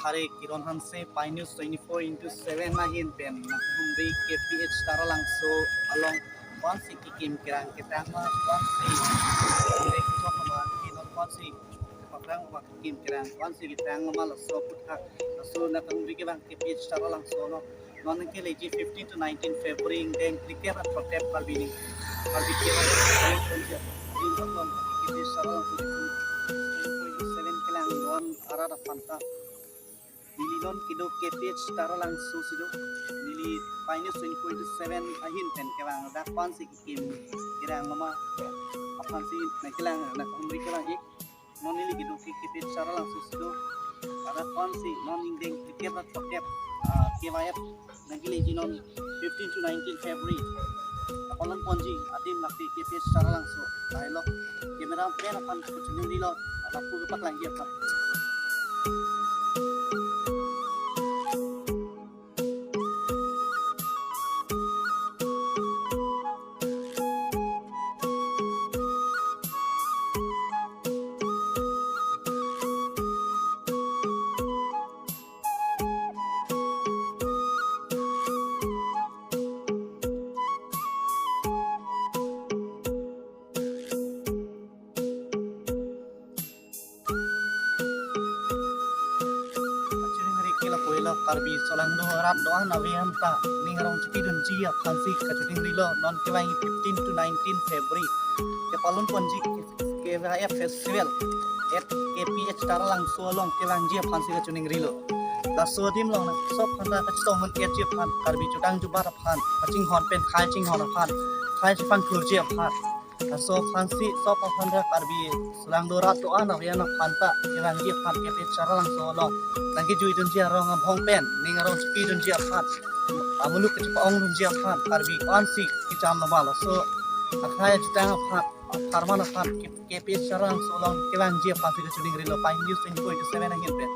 thare kiron hanse pai news 24/7 na hin pen na humri KPH taralang so along one city kim kirang kitang ma one city humri chokma kinon one city pakrang ma kim kirang one city kitang ma la so putha so na humri ke bang KPH taralang so no non ke leji 15 to 19 February den cricket at protect palbini palbi ke bang KPH taralang so 7 kilang don arada panta Nililon kido KPH taralang susido nili minus 20.7 ahin pen kelang dak pansi kim kirang mama apan si nakilang nak umri kelang ik non nili kido KPH taralang susido ada pansi non indeng cricket at pocket KYF nagili jinon 15 to 19 February apalan ponji adim nakti KPH taralang so dialog kamera pen apan kuchuni nilo aku dapat lagi apa karbi solang do rat doan avian ta ningrong chiti dunji ya phansi kachuting rilo non kelang 15 to 19 February ke palun ponji ke raya festival at KPH taralang so long kelang ji phansi kachuting rilo la so dim long na so phanda kachto hon ke ji phan karbi chutang jubar phan kaching hon pen khai ching hon phan khai chi phan thurji phan so phansi so phanda karbi solang do rat doan avian phanta kelang ji phan KPH taralang so long lagi jui dunji arong bhong pen ning arong spi dunji aphat amulu ke paong dunji aphat karbi ansi kicham na bala so akhaya jutang aphat farman aphat KPH sarang solong kelang ji aphat ke chuling rilo pai news 20.7 angin pen